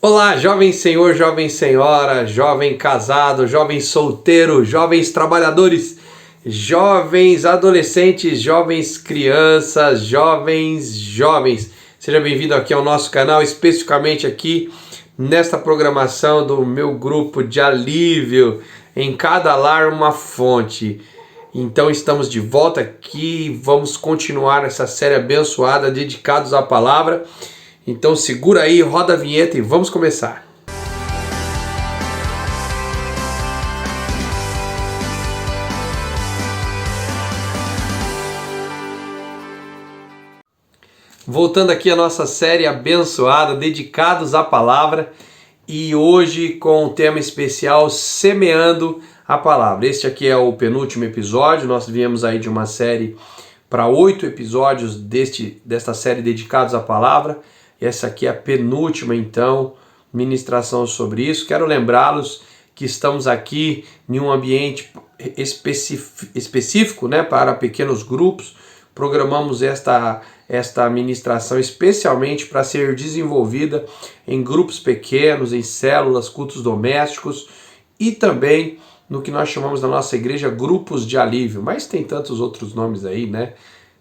Olá, jovem senhor, jovem senhora, jovem casado, jovem solteiro, jovens trabalhadores, jovens adolescentes, jovens crianças, jovens. Seja bem-vindo aqui ao nosso canal, especificamente aqui nesta programação do meu grupo de alívio, em cada lar uma fonte. Então estamos de volta aqui, vamos continuar essa série abençoada dedicados à palavra. Então segura aí, roda a vinheta e vamos começar. Voltando aqui à nossa série abençoada, dedicados à palavra, e hoje com um tema especial, semeando a palavra. Este aqui é o penúltimo episódio, nós viemos aí de uma série para 8 episódios desta série dedicados à palavra. Essa aqui é a penúltima, então, ministração sobre isso. Quero lembrá-los que estamos aqui em um ambiente específico, né, para pequenos grupos. Programamos esta ministração especialmente para ser desenvolvida em grupos pequenos, em células, cultos domésticos e também no que nós chamamos na nossa igreja grupos de alívio. Mas tem tantos outros nomes aí, né?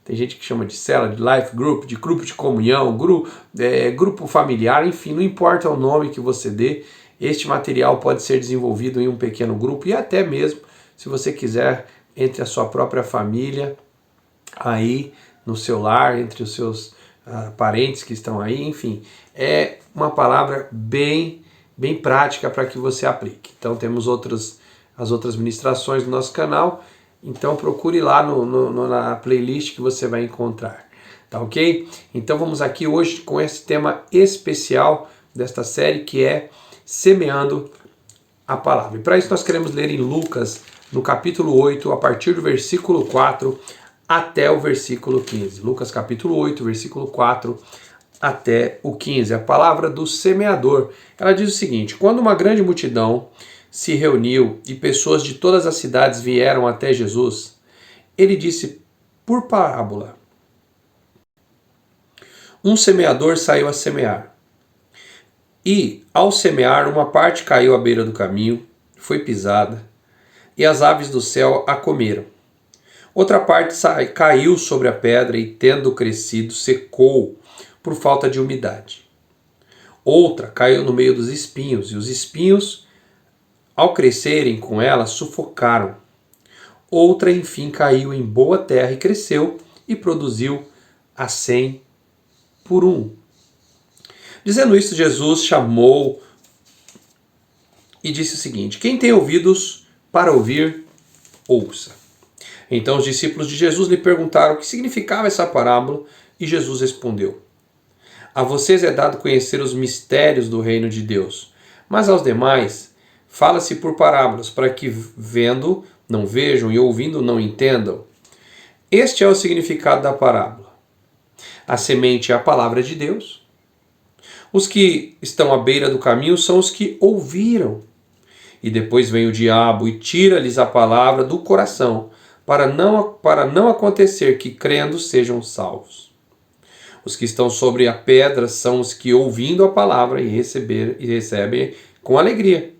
Tem gente que chama de célula, de life group, de grupo de comunhão, grupo familiar, enfim, não importa o nome que você dê, este material pode ser desenvolvido em um pequeno grupo e até mesmo, se você quiser, entre a sua própria família, aí no seu lar, entre os seus parentes que estão aí, enfim, é uma palavra bem prática para que você aplique. Então temos as outras ministrações do nosso canal. Então procure lá na playlist que você vai encontrar, tá ok? Então vamos aqui hoje com esse tema especial desta série que é Semeando a Palavra. E para isso nós queremos ler em Lucas, no capítulo 8, a partir do versículo 4 até o versículo 15. Lucas capítulo 8, versículo 4 até o 15. A palavra do semeador. Ela diz o seguinte: quando uma grande multidão se reuniu e pessoas de todas as cidades vieram até Jesus, ele disse por parábola: um semeador saiu a semear. E, ao semear, uma parte caiu à beira do caminho, foi pisada, e as aves do céu a comeram. Outra parte caiu sobre a pedra e, tendo crescido, secou por falta de umidade. Outra caiu no meio dos espinhos, e os espinhos, ao crescerem com ela, sufocaram. Outra, enfim, caiu em boa terra e cresceu e produziu a 100 por um. Dizendo isso, Jesus chamou e disse o seguinte: quem tem ouvidos para ouvir, ouça. Então os discípulos de Jesus lhe perguntaram o que significava essa parábola e Jesus respondeu: a vocês é dado conhecer os mistérios do reino de Deus, mas aos demais fala-se por parábolas, para que vendo não vejam e ouvindo não entendam. Este é o significado da parábola. A semente é a palavra de Deus. Os que estão à beira do caminho são os que ouviram. E depois vem o diabo e tira-lhes a palavra do coração, para não acontecer que, crendo, sejam salvos. Os que estão sobre a pedra são os que, ouvindo a palavra, e recebem com alegria.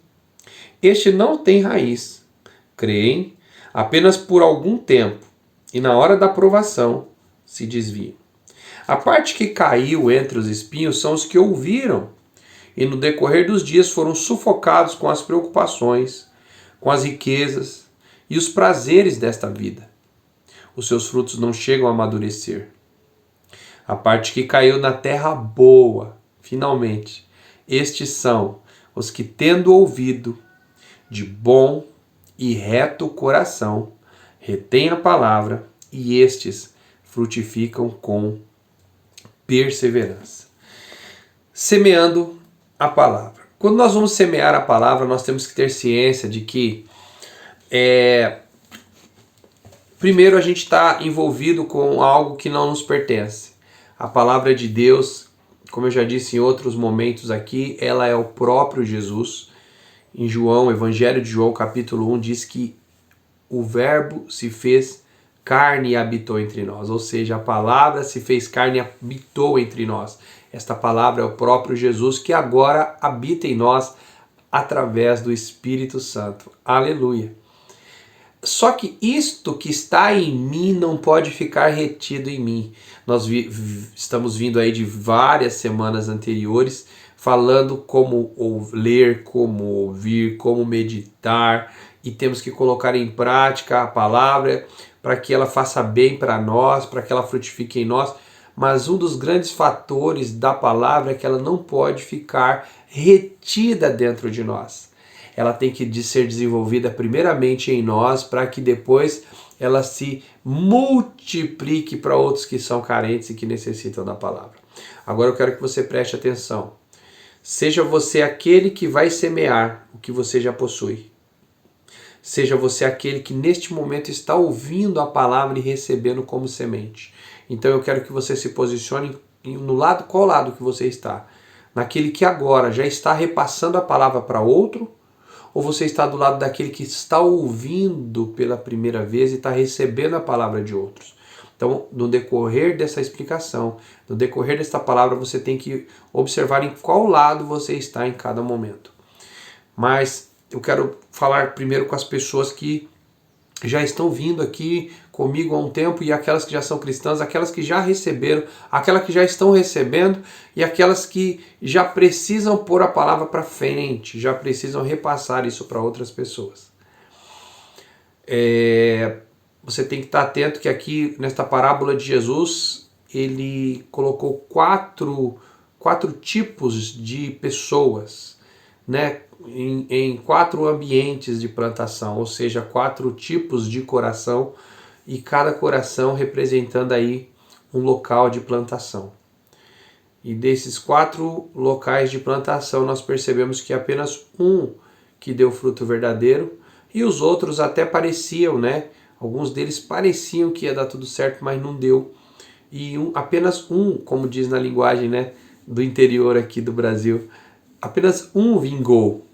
Este não tem raiz, creem apenas por algum tempo, e na hora da provação se desviam. A parte que caiu entre os espinhos são os que ouviram, e no decorrer dos dias foram sufocados com as preocupações, com as riquezas e os prazeres desta vida. Os seus frutos não chegam a amadurecer. A parte que caiu na terra boa, finalmente, estes são os que, tendo ouvido, de bom e reto coração, retém a palavra, e estes frutificam com perseverança. Semeando a palavra. Quando nós vamos semear a palavra, nós temos que ter ciência de que primeiro a gente está envolvido com algo que não nos pertence. A palavra de Deus, como eu já disse em outros momentos aqui, ela é o próprio Jesus. Em João, Evangelho de João, capítulo 1, diz que o verbo se fez carne e habitou entre nós. Ou seja, a palavra se fez carne e habitou entre nós. Esta palavra é o próprio Jesus que agora habita em nós através do Espírito Santo. Aleluia! Só que isto que está em mim não pode ficar retido em mim. Nós estamos vindo aí de várias semanas anteriores falando como ler, como ouvir, como meditar, e temos que colocar em prática a palavra para que ela faça bem para nós, para que ela frutifique em nós. Mas um dos grandes fatores da palavra é que ela não pode ficar retida dentro de nós. Ela tem que ser desenvolvida primeiramente em nós para que depois ela se multiplique para outros que são carentes e que necessitam da palavra. Agora eu quero que você preste atenção. Seja você aquele que vai semear o que você já possui. Seja você aquele que neste momento está ouvindo a palavra e recebendo como semente. Então eu quero que você se posicione no lado, qual lado que você está? Naquele que agora já está repassando a palavra para outro? Ou você está do lado daquele que está ouvindo pela primeira vez e está recebendo a palavra de outros? Então, no decorrer dessa explicação, no decorrer desta palavra, você tem que observar em qual lado você está em cada momento. Mas eu quero falar primeiro com as pessoas que já estão vindo aqui comigo há um tempo, e aquelas que já são cristãs, aquelas que já receberam, aquelas que já estão recebendo e aquelas que já precisam pôr a palavra para frente, já precisam repassar isso para outras pessoas. Você tem que estar atento que aqui nesta parábola de Jesus, ele colocou quatro tipos de pessoas, né? Em 4 ambientes de plantação, ou seja, 4 tipos de coração, e cada coração representando aí um local de plantação. E desses 4 locais de plantação nós percebemos que apenas um que deu fruto verdadeiro, e os outros até pareciam, né? Alguns deles pareciam que ia dar tudo certo, mas não deu. E apenas um, como diz na linguagem, né, do interior aqui do Brasil, apenas um vingou.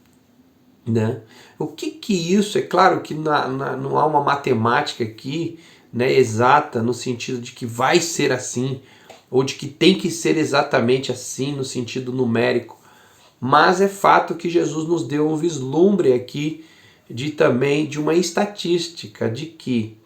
Né? O que isso? É claro que não há uma matemática aqui, né, exata no sentido de que vai ser assim, ou de que tem que ser exatamente assim no sentido numérico, mas é fato que Jesus nos deu um vislumbre aqui de uma estatística de que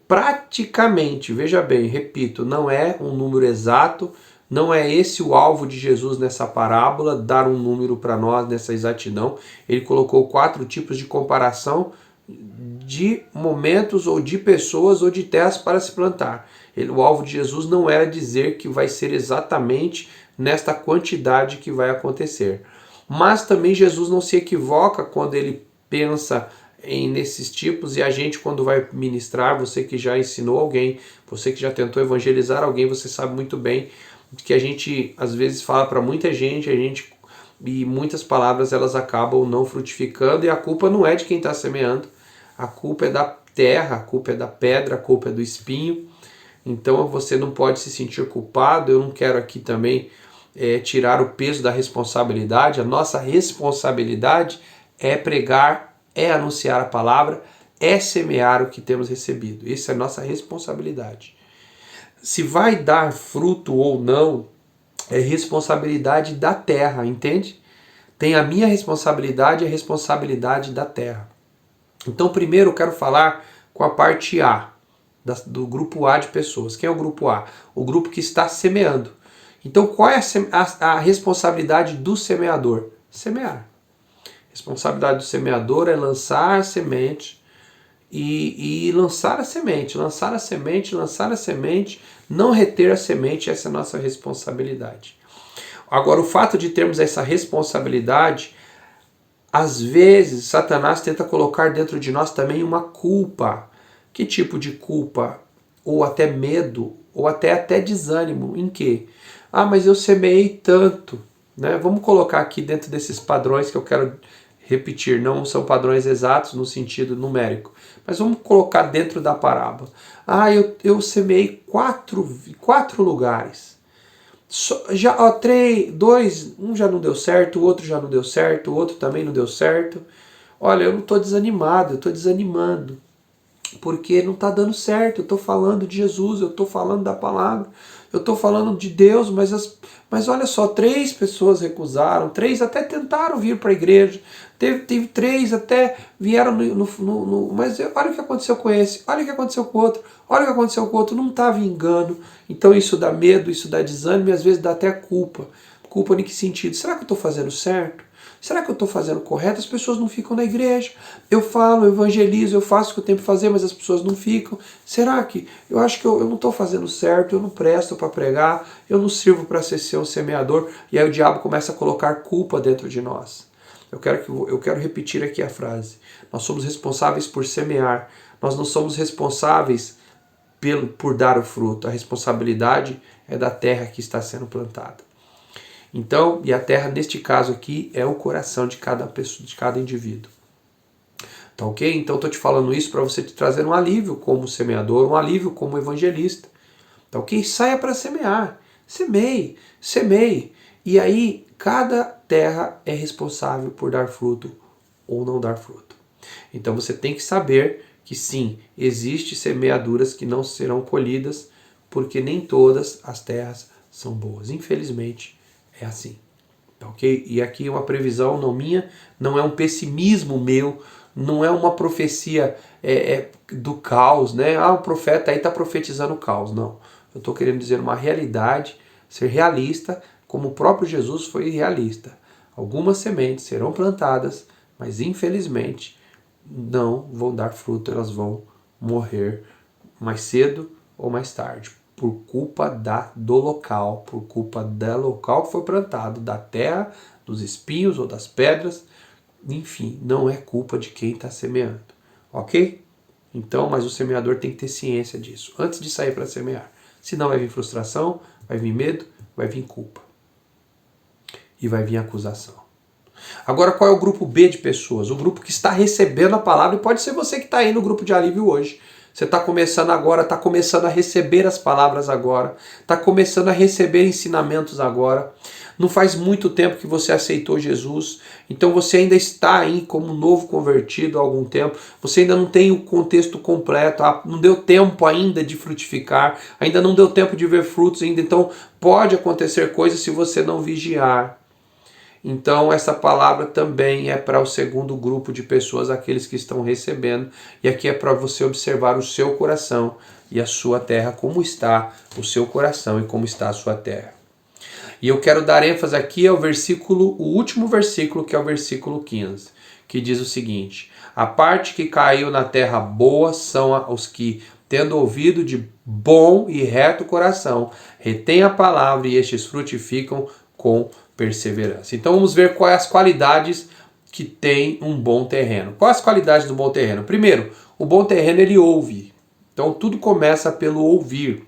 praticamente, veja bem, repito, não é um número exato, não é esse o alvo de Jesus nessa parábola, dar um número para nós nessa exatidão. Ele colocou 4 tipos de comparação de momentos ou de pessoas ou de terras para se plantar. O alvo de Jesus não era dizer que vai ser exatamente nesta quantidade que vai acontecer. Mas também Jesus não se equivoca quando ele pensa nesses tipos, e a gente, quando vai ministrar, você que já ensinou alguém, você que já tentou evangelizar alguém, você sabe muito bem que a gente às vezes fala para muita gente, e muitas palavras elas acabam não frutificando, e a culpa não é de quem está semeando, a culpa é da terra, a culpa é da pedra, a culpa é do espinho. Então você não pode se sentir culpado. Eu não quero aqui também tirar o peso da responsabilidade. A nossa responsabilidade é pregar, é anunciar a palavra, é semear o que temos recebido. Essa é a nossa responsabilidade. Se vai dar fruto ou não, é responsabilidade da terra, entende? Tem a minha responsabilidade e a responsabilidade da terra. Então, primeiro eu quero falar com a parte A, do grupo A de pessoas. Quem é o grupo A? O grupo que está semeando. Então, qual é a responsabilidade do semeador? Semear. A responsabilidade do semeador é lançar a semente, e lançar a semente, lançar a semente, lançar a semente, não reter a semente. Essa é a nossa responsabilidade. Agora, o fato de termos essa responsabilidade, às vezes Satanás tenta colocar dentro de nós também uma culpa. Que tipo de culpa? Ou até medo, ou até desânimo. Em quê? Mas eu semeei tanto, né? Vamos colocar aqui dentro desses padrões que eu quero repetir, não são padrões exatos no sentido numérico, mas vamos colocar dentro da parábola. Eu semeei 4 lugares. Um já não deu certo, o outro já não deu certo, o outro também não deu certo. Olha, eu não estou desanimado, eu estou desanimando, porque não está dando certo. Eu estou falando de Jesus, eu estou falando da palavra, eu estou falando de Deus, mas olha só, 3 pessoas recusaram, 3 até tentaram vir para a igreja, teve 3 até vieram mas olha o que aconteceu com esse, olha o que aconteceu com o outro, olha o que aconteceu com o outro, não está vingando. Então isso dá medo, isso dá desânimo e às vezes dá até culpa. Culpa em que sentido? Será que eu estou fazendo certo? Será que eu estou fazendo correto? As pessoas não ficam na igreja. Eu falo, eu evangelizo, eu faço o que eu tenho que fazer, mas as pessoas não ficam. Será que eu acho que eu não estou fazendo certo, eu não presto para pregar, eu não sirvo para ser um semeador? E aí o diabo começa a colocar culpa dentro de nós. Eu quero repetir aqui a frase. Nós somos responsáveis por semear. Nós não somos responsáveis por dar o fruto. A responsabilidade é da terra que está sendo plantada. Então, e a terra neste caso aqui é o coração de cada pessoa, de cada indivíduo. Tá ok? Então estou te falando isso para você te trazer um alívio como semeador, um alívio como evangelista. Tá ok? Saia para semear. Semeie, semeie. E aí, cada terra é responsável por dar fruto ou não dar fruto. Então você tem que saber que sim, existem semeaduras que não serão colhidas, porque nem todas as terras são boas. Infelizmente, é assim. Tá ok? E aqui uma previsão não minha, não é um pessimismo meu, não é uma profecia do caos, né? Ah, o profeta aí está profetizando o caos. Não. Eu estou querendo dizer uma realidade, ser realista, como o próprio Jesus foi realista. Algumas sementes serão plantadas, mas infelizmente não vão dar fruto, elas vão morrer mais cedo ou mais tarde, por culpa do local, por culpa do local que foi plantado, da terra, dos espinhos ou das pedras, enfim, não é culpa de quem está semeando, ok? Então, mas o semeador tem que ter ciência disso, antes de sair para semear. Senão vai vir frustração, vai vir medo, vai vir culpa. E vai vir acusação. Agora, qual é o grupo B de pessoas? O grupo que está recebendo a palavra, e pode ser você que está aí no grupo de alívio hoje. Você está começando agora, está começando a receber as palavras agora, está começando a receber ensinamentos agora. Não faz muito tempo que você aceitou Jesus, então você ainda está aí como novo convertido há algum tempo, você ainda não tem o contexto completo, não deu tempo ainda de frutificar, ainda não deu tempo de ver frutos ainda, então pode acontecer coisas se você não vigiar. Então essa palavra também é para o segundo grupo de pessoas, aqueles que estão recebendo. E aqui é para você observar o seu coração e a sua terra, como está o seu coração e como está a sua terra. E eu quero dar ênfase aqui ao versículo, o último versículo, que é o versículo 15, que diz o seguinte: a parte que caiu na terra boa são os que, tendo ouvido de bom e reto coração, retêm a palavra e estes frutificam com perseverança. Então vamos ver quais as qualidades que tem um bom terreno. Quais as qualidades do bom terreno? Primeiro, o bom terreno ele ouve. Então tudo começa pelo ouvir.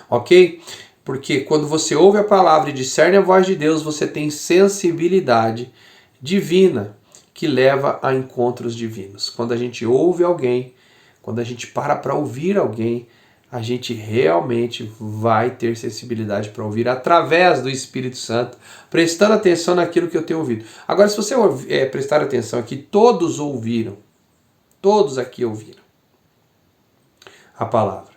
Ok? Porque quando você ouve a palavra e discerne a voz de Deus, você tem sensibilidade divina que leva a encontros divinos. Quando a gente ouve alguém, quando a gente para ouvir alguém, a gente realmente vai ter sensibilidade para ouvir através do Espírito Santo, prestando atenção naquilo que eu tenho ouvido. Agora, se você prestar atenção aqui, todos ouviram, todos aqui ouviram a palavra.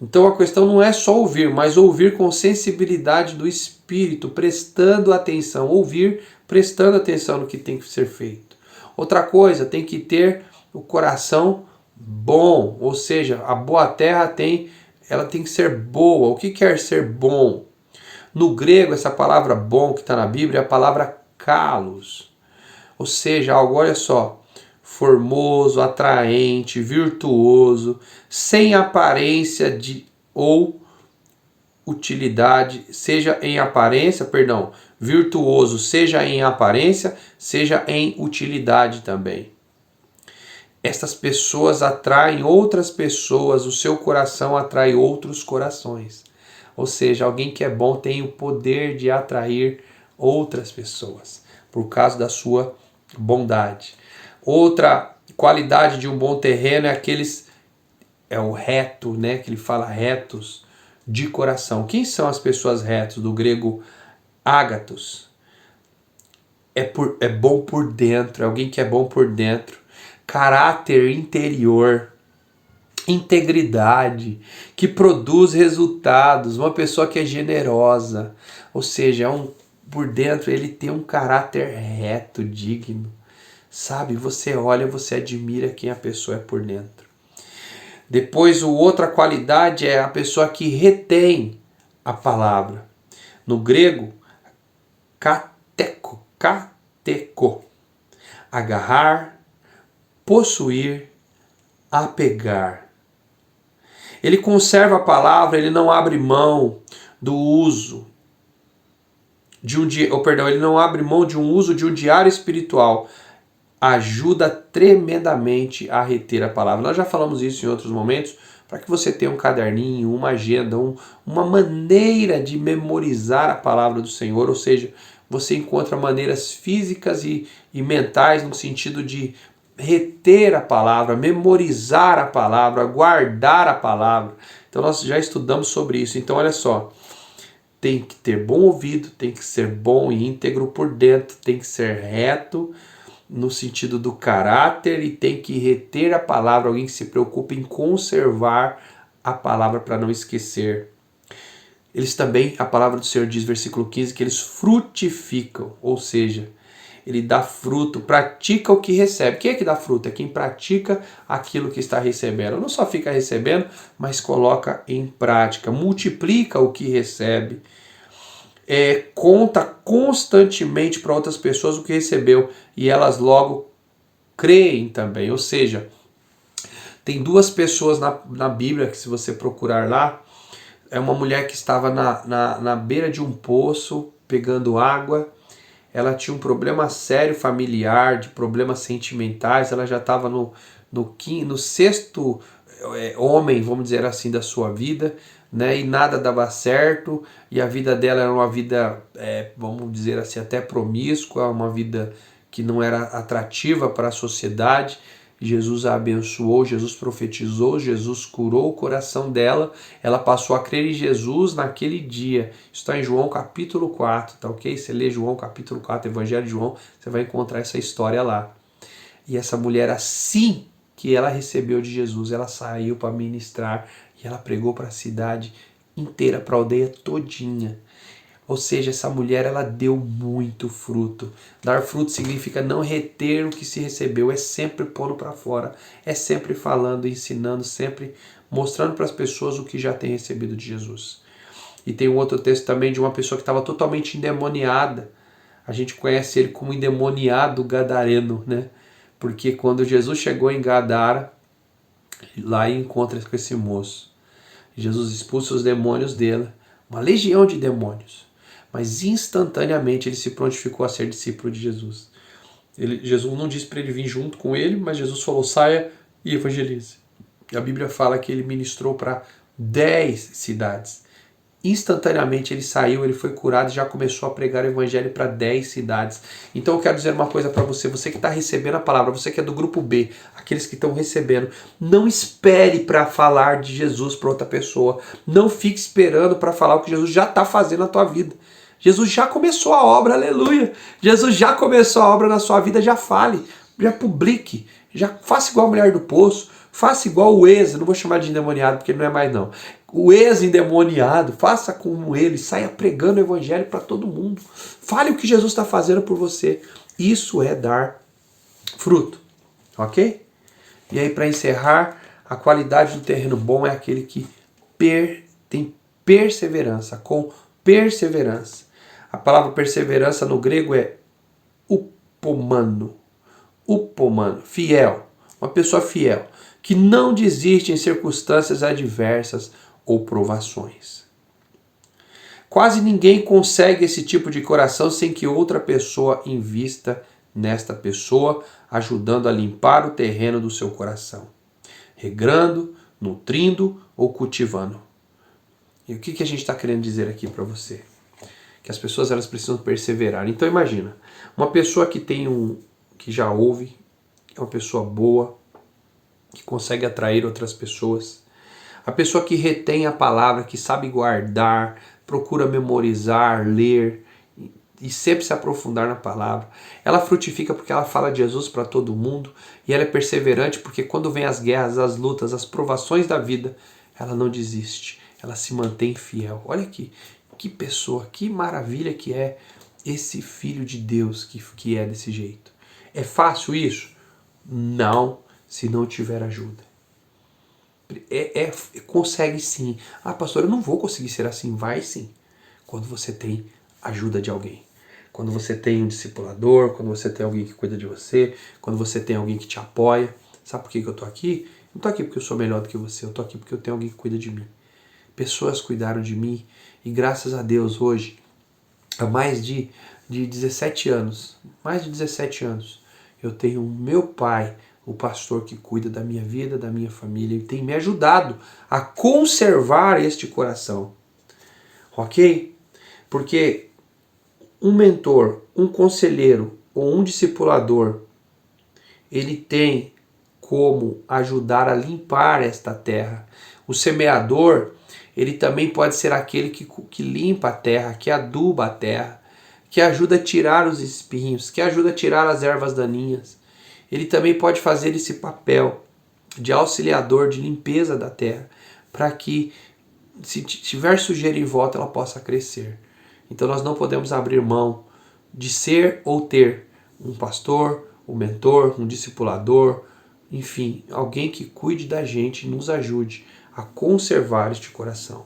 Então a questão não é só ouvir, mas ouvir com sensibilidade do Espírito, prestando atenção, ouvir, prestando atenção no que tem que ser feito. Outra coisa, tem que ter o coração bom, ou seja, a boa terra ela tem que ser boa. O que quer ser bom? No grego, essa palavra bom que está na Bíblia é a palavra kalos, ou seja, algo, olha só, formoso, atraente, virtuoso, sem aparência ou utilidade, seja em aparência, perdão, virtuoso, seja em aparência, seja em utilidade também. Estas pessoas atraem outras pessoas, o seu coração atrai outros corações. Ou seja, alguém que é bom tem o poder de atrair outras pessoas, por causa da sua bondade. Outra qualidade de um bom terreno é o reto, né? Que ele fala retos de coração. Quem são as pessoas retas? Do grego ágatos. É bom por dentro, é alguém que é bom por dentro. Caráter interior. integridade, que produz resultados, uma pessoa que é generosa, ou seja, por dentro ele tem um caráter reto, digno, sabe? Você olha, você admira quem a pessoa é por dentro. Depois, outra qualidade é a pessoa que retém a palavra. No grego, kateko, agarrar, possuir, apegar. Ele conserva a palavra, ele não abre mão do uso de ele não abre mão de um uso de um diário espiritual. Ajuda tremendamente a reter a palavra. Nós já falamos isso em outros momentos, para que você tenha um caderninho, uma agenda, uma maneira de memorizar a palavra do Senhor, ou seja, você encontra maneiras físicas e mentais no sentido de reter a palavra, memorizar a palavra, guardar a palavra. Então nós já estudamos sobre isso. Então olha só, tem que ter bom ouvido, tem que ser bom e íntegro por dentro, tem que ser reto no sentido do caráter e tem que reter a palavra, alguém que se preocupa em conservar a palavra para não esquecer. Eles também, a palavra do Senhor diz, versículo 15, que eles frutificam, ou seja, ele dá fruto, pratica o que recebe. Quem é que dá fruto? É quem pratica aquilo que está recebendo. Não só fica recebendo, mas coloca em prática, multiplica o que recebe. Conta constantemente para outras pessoas o que recebeu e elas logo creem também. Ou seja, tem duas pessoas na Bíblia que, se você procurar lá, é uma mulher que estava na beira de um poço pegando água. Ela tinha um problema sério familiar, de problemas sentimentais. Ela já estava no sexto homem, vamos dizer assim, da sua vida, né? E nada dava certo, e a vida dela era uma vida, vamos dizer assim, até promíscua, uma vida que não era atrativa para a sociedade. Jesus a abençoou, Jesus profetizou, Jesus curou o coração dela, ela passou a crer em Jesus naquele dia. Isso está em João capítulo 4, tá ok? Você lê João capítulo 4, Evangelho de João, você vai encontrar essa história lá. E essa mulher, assim que ela recebeu de Jesus, ela saiu para ministrar e ela pregou para a cidade inteira, para a aldeia todinha. Ou seja, essa mulher, ela deu muito fruto. Dar fruto significa não reter o que se recebeu, é sempre pondo para fora, é sempre falando, ensinando, sempre mostrando para as pessoas o que já tem recebido de Jesus. E tem um outro texto também de uma pessoa que estava totalmente endemoniada. A gente conhece ele como endemoniado gadareno, né? Porque quando Jesus chegou em Gadara, lá encontra com esse moço. Jesus expulsa os demônios dele, uma legião de demônios. Mas instantaneamente ele se prontificou a ser discípulo de Jesus. Jesus não disse para ele vir junto com ele, mas Jesus falou, saia e evangelize. A Bíblia fala que ele ministrou para 10 cidades. Instantaneamente ele saiu, ele foi curado e já começou a pregar o evangelho para 10 cidades. Então eu quero dizer uma coisa para você, você que está recebendo a palavra, você que é do grupo B, aqueles que estão recebendo, não espere para falar de Jesus para outra pessoa, não fique esperando para falar o que Jesus já está fazendo na tua vida. Jesus já começou a obra, aleluia. Jesus já começou a obra na sua vida, já fale, já publique, já faça igual a mulher do poço, faça igual o não vou chamar de endemoniado porque ele não é mais não. O endemoniado, faça como ele, saia pregando o evangelho para todo mundo. Fale o que Jesus está fazendo por você. Isso é dar fruto, ok? E aí, para encerrar, a qualidade do terreno bom é aquele que tem perseverança, com perseverança. A palavra perseverança no grego é upomano, fiel, uma pessoa fiel, que não desiste em circunstâncias adversas ou provações. Quase ninguém consegue esse tipo de coração sem que outra pessoa invista nesta pessoa, ajudando a limpar o terreno do seu coração, regrando, nutrindo ou cultivando. E o que a gente está querendo dizer aqui para você? Que as pessoas elas precisam perseverar. Então imagina, uma pessoa que que já ouve, é uma pessoa boa, que consegue atrair outras pessoas. A pessoa que retém a palavra, que sabe guardar, procura memorizar, ler, e sempre se aprofundar na palavra. Ela frutifica porque ela fala de Jesus para todo mundo, e ela é perseverante porque quando vem as guerras, as lutas, as provações da vida, ela não desiste, ela se mantém fiel. Olha aqui, que pessoa, que maravilha que é esse filho de Deus que é desse jeito. É fácil isso? Não, se não tiver ajuda. Consegue sim. Ah, pastor, eu não vou conseguir ser assim. Vai sim. Quando você tem ajuda de alguém. Quando você tem um discipulador, quando você tem alguém que cuida de você, quando você tem alguém que te apoia. Sabe por que eu tô aqui? Eu não tô aqui porque eu sou melhor do que você, eu tô aqui porque eu tenho alguém que cuida de mim. Pessoas cuidaram de mim e graças a Deus hoje, há mais de 17 anos, eu tenho o meu pai, o pastor que cuida da minha vida, da minha família, e tem me ajudado a conservar este coração. Ok? Porque um mentor, um conselheiro ou um discipulador, ele tem como ajudar a limpar esta terra. O semeador, ele também pode ser aquele que limpa a terra, que aduba a terra, que ajuda a tirar os espinhos, que ajuda a tirar as ervas daninhas. Ele também pode fazer esse papel de auxiliador, de limpeza da terra, para que, se tiver sujeira em volta, ela possa crescer. Então nós não podemos abrir mão de ser ou ter um pastor, um mentor, um discipulador, enfim, alguém que cuide da gente e nos ajude a conservar este coração.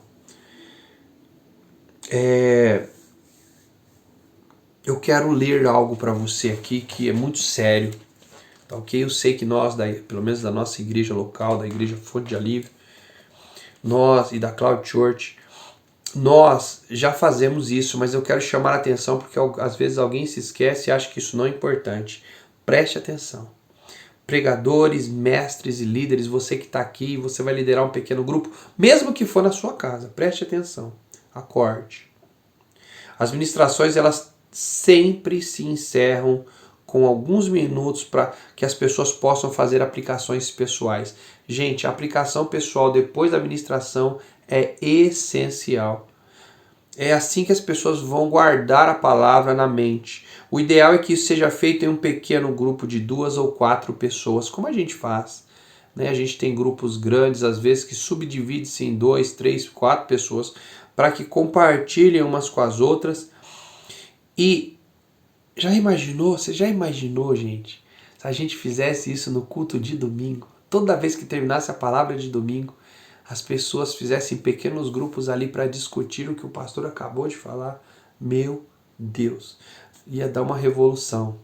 Eu quero ler algo para você aqui que é muito sério, tá ok? Eu sei que nós, pelo menos da nossa igreja local, da igreja Fonte de Alívio, nós e da Cloud Church, nós já fazemos isso, mas eu quero chamar a atenção porque às vezes alguém se esquece e acha que isso não é importante. Preste atenção. Pregadores, mestres e líderes, você que está aqui, você vai liderar um pequeno grupo, mesmo que for na sua casa, preste atenção. Acorde. As ministrações, elas sempre se encerram com alguns minutos para que as pessoas possam fazer aplicações pessoais. Gente, a aplicação pessoal depois da ministração é essencial. É assim que as pessoas vão guardar a palavra na mente. O ideal é que isso seja feito em um pequeno grupo de 2 ou 4 pessoas, como a gente faz. Né? A gente tem grupos grandes, às vezes, que subdivide-se em 2, 3, 4 pessoas, para que compartilhem umas com as outras. E você já imaginou, gente, se a gente fizesse isso no culto de domingo? Toda vez que terminasse a palavra de domingo, as pessoas fizessem pequenos grupos ali para discutir o que o pastor acabou de falar. Meu Deus, ia dar uma revolução,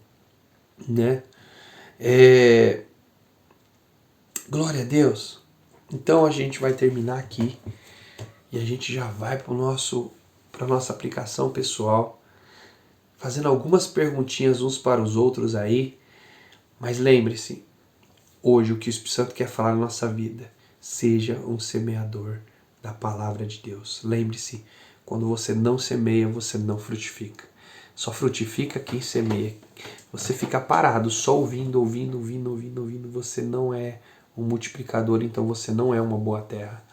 né? Glória a Deus. Então a gente vai terminar aqui e a gente já vai para a nossa aplicação pessoal, fazendo algumas perguntinhas uns para os outros aí. Mas lembre-se, hoje o que o Espírito Santo quer falar na nossa vida: seja um semeador da palavra de Deus. Lembre-se, quando você não semeia, você não frutifica. Só frutifica quem semeia. Você fica parado, só ouvindo, você não é um multiplicador, então você não é uma boa terra.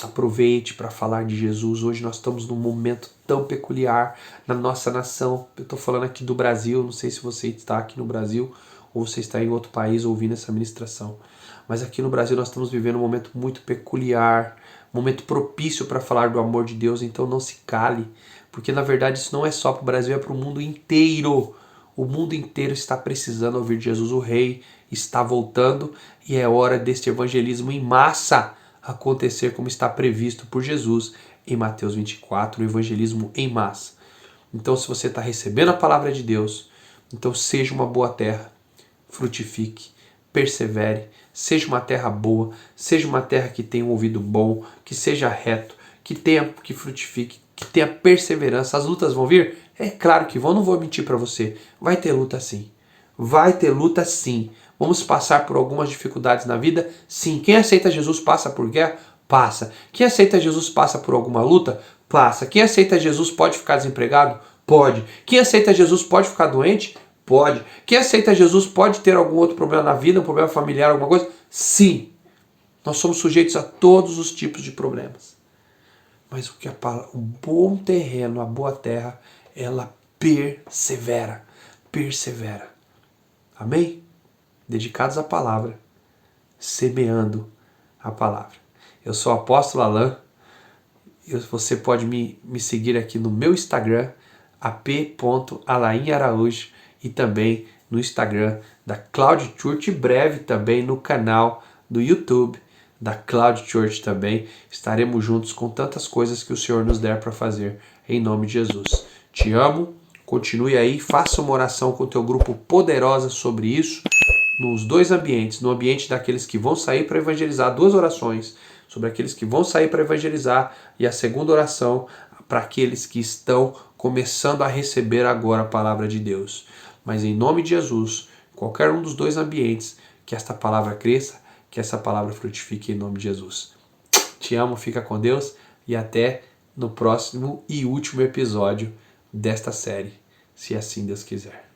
Aproveite para falar de Jesus. Hoje nós estamos num momento tão peculiar na nossa nação. Eu estou falando aqui do Brasil, não sei se você está aqui no Brasil ou você está em outro país ouvindo essa ministração. Mas aqui no Brasil nós estamos vivendo um momento muito peculiar, um momento propício para falar do amor de Deus, então não se cale, porque na verdade isso não é só para o Brasil, é para o mundo inteiro. O mundo inteiro está precisando ouvir de Jesus. O Rei está voltando e é hora deste evangelismo em massa acontecer como está previsto por Jesus em Mateus 24, o evangelismo em massa. Então, se você está recebendo a palavra de Deus, então seja uma boa terra, frutifique, persevere, seja uma terra boa, seja uma terra que tenha um ouvido bom, que seja reto, que frutifique, que tenha perseverança. As lutas vão vir? É claro que vão, não vou mentir para você. Vai ter luta sim. Vai ter luta sim. Vamos passar por algumas dificuldades na vida? Sim. Quem aceita Jesus passa por guerra? Passa. Quem aceita Jesus passa por alguma luta? Passa. Quem aceita Jesus pode ficar desempregado? Pode. Quem aceita Jesus pode ficar doente? Pode. Quem aceita Jesus pode ter algum outro problema na vida, um problema familiar, alguma coisa? Sim. Nós somos sujeitos a todos os tipos de problemas. Mas o bom terreno, a boa terra, ela persevera, persevera. Amém? Dedicados à palavra, semeando a palavra. Eu sou o apóstolo Alan. Você pode me seguir aqui no meu Instagram, ap.alainaraújo, e também no Instagram da Cloud Church, e breve também no canal do YouTube da Cloud Church também. Estaremos juntos com tantas coisas que o Senhor nos der para fazer, em nome de Jesus. Te amo, continue aí, faça uma oração com o teu grupo poderosa sobre isso, nos dois ambientes, no ambiente daqueles que vão sair para evangelizar, 2 orações sobre aqueles que vão sair para evangelizar, e a segunda oração para aqueles que estão começando a receber agora a palavra de Deus. Mas em nome de Jesus, qualquer um dos 2 ambientes, que esta palavra cresça, que essa palavra frutifique em nome de Jesus. Te amo, fica com Deus e até no próximo e último episódio desta série, se assim Deus quiser.